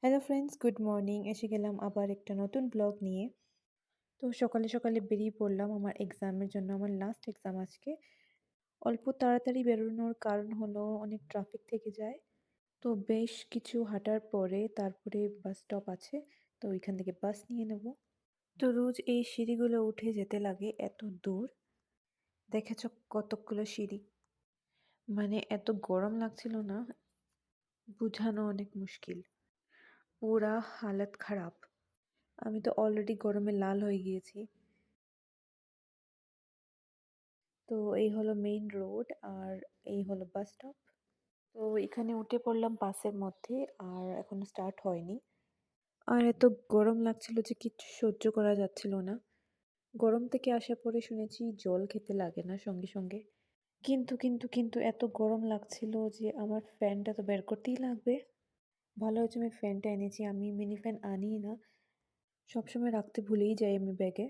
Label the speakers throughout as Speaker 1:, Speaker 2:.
Speaker 1: Hello friends, good morning. এসে গেলাম আবার একটা নতুন ব্লগ নিয়ে। তো সকালে সকালে বেরিয়ে পড়লাম আমার এক্সামের জন্য। আমার লাস্ট এক্সাম আজকে। অল্প তাড়াতাড়ি বেরোনোর কারণ হলো অনেক ট্রাফিক থেকে যায়। তো বেশ কিছু হাঁটার পরে তারপরে বাস স্টপ আছে। তো ওইখান থেকে বাস নিয়ে নেব। তো রোজ এই সিঁড়িগুলো উঠে যেতে লাগে এত দূর। দেখেছো কতগুলো সিঁড়ি। মানে এত গরম লাগছিল না, বোঝানো অনেক মুশকিল। পুরা হালত খারাপ। আমি তো অলরেডি গরমে লাল হয়ে গিয়েছি। তো এই হলো মেইন রোড আর এই হলো বাস স্টপ। তো এখানে উঠে পড়লাম বাসের মধ্যে, আর এখনো স্টার্ট হয়নি। আর এত গরম লাগছিল যে কিচ্ছু সহ্য করা যাচ্ছিল না। গরম থেকে আসার পরে শুনেছি জল খেতে লাগে না সঙ্গে সঙ্গে। কিন্তু এত গরম লাগছিল যে আমার ফ্যানটা তো বের করতেই লাগবে। ভালো হয়েছে আমি ফ্যানটা এনেছি। আমি মিনি ফ্যান আনিই না, সবসময় রাখতে ভুলেই যাই আমি ব্যাগে।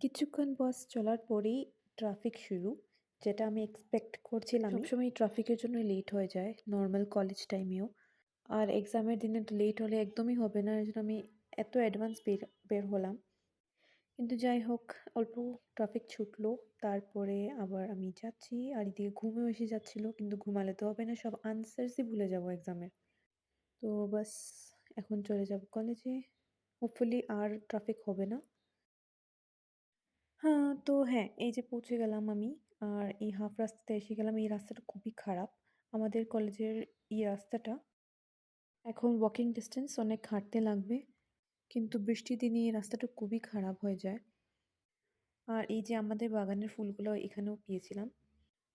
Speaker 1: কিছুক্ষণ বাস চলার পরেই ট্রাফিক শুরু, যেটা আমি এক্সপেক্ট করছিলাম। সবসময় ট্রাফিকের জন্য লেট হয়ে যায় নর্মাল কলেজ টাইমেও। আর এক্সামের দিনে তো লেট হলে একদমই হবে না, এর জন্য আমি এত অ্যাডভান্স বের হলাম। কিন্তু যাই হোক, অল্প ট্রাফিক ছুটলো, তারপরে আবার আমি যাচ্ছি। আর এদিকে ঘুমেও এসে যাচ্ছিলো, কিন্তু ঘুমালে তো হবে না, সব আনসার্সই ভুলে যাবো এক্সামের। তো বাস এখন চলে যাব কলেজে। হোপফুলি আর ট্রাফিক হবে না। হ্যাঁ, তো হ্যাঁ, এই যে পৌঁছে গেলাম আমি। আর এই হাফ রাস্তাতে এসে গেলাম। এই রাস্তাটা খুবই খারাপ। আমাদের কলেজের এই রাস্তাটা এখন ওয়াকিং ডিস্টেন্স, অনেক হাঁটতে লাগবে। কিন্তু বৃষ্টির দিনে এই রাস্তাটা খুবই খারাপ হয়ে যায়। আর এই যে আমাদের বাগানের ফুলগুলো এখানেও পেয়েছিলাম।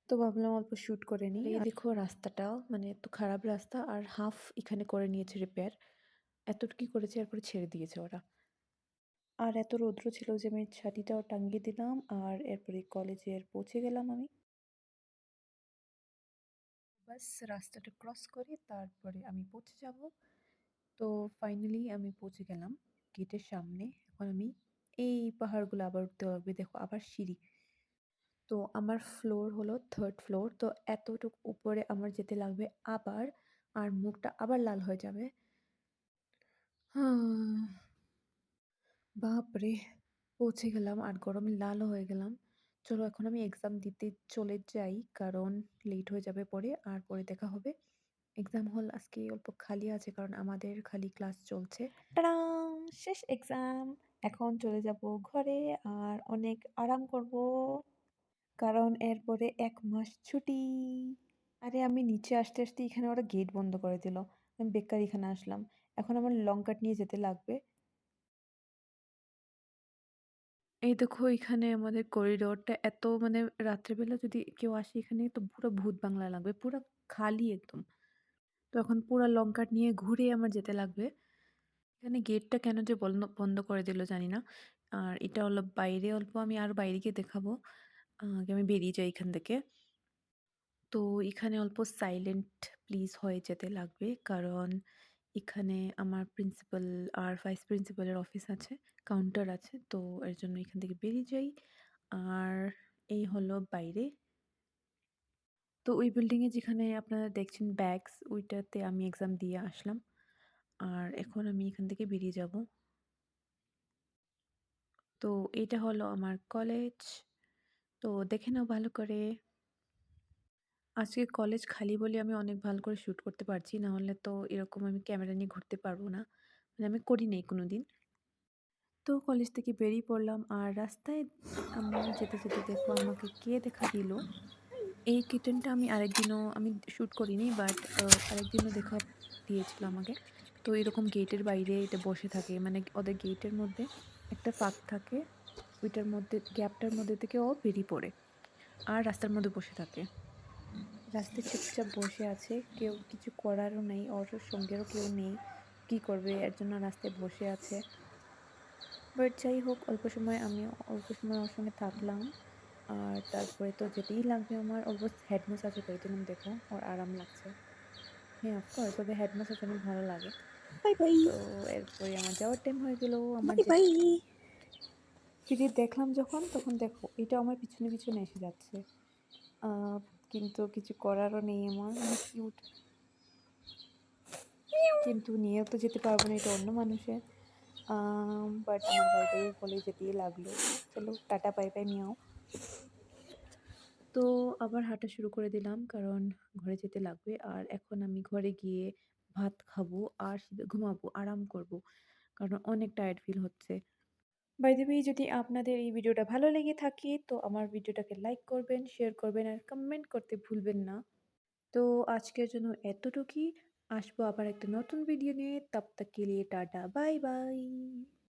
Speaker 1: তো ভাবলাম অল্প শ্যুট করে নিই। এই দেখো রাস্তাটাও মানে এত খারাপ রাস্তা, আর হাফ এখানে করে নিয়েছে রিপেয়ার। এতটুকুই করেছে, এরপরে ছেড়ে দিয়েছে ওরা। আর এত রৌদ্র ছিল যে আমি ছাতিটাও টাঙিয়ে দিলাম, আর এরপরে কলেজের পৌঁছে গেলাম আমি। বাস রাস্তাটা ক্রস করে তারপরে আমি পৌঁছে যাব। তো ফাইনালি আমি পৌঁছে গেলাম গেটের সামনে। এখন আমি এই পাহাড়গুলো আবার উঠতে হবে। দেখো আবার সিঁড়ি। তো আমার ফ্লোর হলো 3rd ফ্লোর। তো এতটুকু উপরে আমার যেতে লাগবে আবার। আর মুখটা আবার লাল হয়ে যাবে। বাপরে! পৌঁছে গেলাম আর গরমে লালও হয়ে গেলাম। চলো এখন আমি এক্সাম দিতে চলে যাই, কারণ লেট হয়ে যাবে পরে, আর পরে দেখা হবে। এক্সাম হল আজকে অল্প খালি আছে, কারণ আমাদের খালি ক্লাস চলছে। টাডাং! শেষ এক্সাম। এখন চলে যাব ঘরে আর অনেক আরাম করব, কারণ এরপরে 1 মাস ছুটি। আরে আমি নিচে আসতে এখানে ওরা গেট বন্ধ করে দিল। আমি বেকার এখানে আসলাম। এখন আমার লং কাট নিয়ে যেতে লাগবে। এই দেখো এখানে আমাদের করিডোরটা এত মানে রাত্রেবেলা যদি কেউ আসে এখানে তো পুরো ভূত বাংলা লাগবে, পুরো খালি একদম। তো এখন পুরো লং কাট নিয়ে ঘুরে আমার যেতে লাগবে। এখানে গেটটা কেন যে বন্ধ বন্ধ করে দিল জানি না। আর এটা হলো বাইরে, অল্প আমি আর বাইরে গিয়ে দেখাবো। আগে আমি বেরিয়ে যাই এখান থেকে। তো এখানে অল্প সাইলেন্ট প্লিজ হয়ে যেতে লাগবে, কারণ এখানে আমার প্রিন্সিপাল আর ভাইস প্রিন্সিপালের অফিস আছে, কাউন্টার আছে। তো এর জন্য এখান থেকে বেরিয়ে যাই। আর এই হলো বাইরে। তো ওই বিল্ডিংয়ে যেখানে আপনারা দেখছেন ব্যাগস, ওইটাতে আমি এক্সাম দিয়ে আসলাম। আর এখন আমি এখান থেকে বেরিয়ে যাব। তো এটা হলো আমার কলেজ। তো দেখে নাও ভালো করে। আজকে কলেজ খালি বলে আমি অনেক ভালো করে শ্যুট করতে পারছি, না হলে তো এরকম আমি ক্যামেরা নিয়ে ঘুরতে পারবো না, মানে আমি করি নাই কোনো দিন। তো কলেজ থেকে বেরিয়ে পড়লাম, আর রাস্তায় আমি যেতে যেতে দেখো আমাকে কে দেখা দিল। এই কিটেনটা আমি আরেকদিনও আমি শ্যুট করিনি, বাট আরেকদিনও দেখা দিয়েছিল আমাকে। তো এরকম গেটের বাইরে এটা বসে থাকে, মানে ওদের গেটের মধ্যে একটা ফাঁক থাকে, ওইটার মধ্যে গ্যাপটার মধ্যে থেকে ও বেরিয়ে পড়ে আর রাস্তার মধ্যে বসে থাকে। রাস্তায় চুপচাপ বসে আছে, কেউ কিছু করারও নেই, ওর সঙ্গেরও কেউ নেই, কি করবে, এর জন্য রাস্তায় বসে আছে। বাট যাই হোক, অল্প সময় ওর সঙ্গে থাকলাম। আর তারপরে তো যেতেই লাগবে আমার। অলমোস্ট হেড ম্যাসাজও করে দিলাম, দেখো ওর আরাম লাগছে। হ্যাঁ, অফকোর্স ওদের হেড ম্যাসাজ অনেক ভালো লাগে।
Speaker 2: বাই বাই
Speaker 1: তো এরপরে আমার যাওয়ার টাইম হয়ে গেল। আমার
Speaker 2: বাই
Speaker 1: যে
Speaker 2: বাই।
Speaker 1: ফিরে দেখলাম যখন, তখন দেখো এটা আমার পিছনে পিছনে এসে যাচ্ছে। কিন্তু কিছু করারও নেই, আমার অনেক কিউট। কিন্তু নিয়েও তো যেতে পারবো না, এটা অন্য মানুষের। বাট আমার ভাই ভাইয়ের বলে যেতেই লাগলো। চলো টাটা বাই বাই মিয়াও। তো আবার হাঁটা শুরু করে দিলাম কারণ ঘরে যেতে লাগবে। আর এখন আমি ঘরে গিয়ে ভাত খাবো আর সিধা ঘুমাবো, আরাম করব। কারণ অনেক টায়ার্ড ফিল হচ্ছে। বাই দ্য ওয়ে, যদি আপনাদের এই ভিডিওটা ভালো লেগে থাকে তো আমার ভিডিওটাকে লাইক করবেন, শেয়ার করবেন আর কমেন্ট করতে ভুলবেন না। তো আজকের জন্য এতটুকুই। আসবো আবার একটা নতুন ভিডিও নিয়ে। তব তক কে লিয়ে টাটা বাই বাই।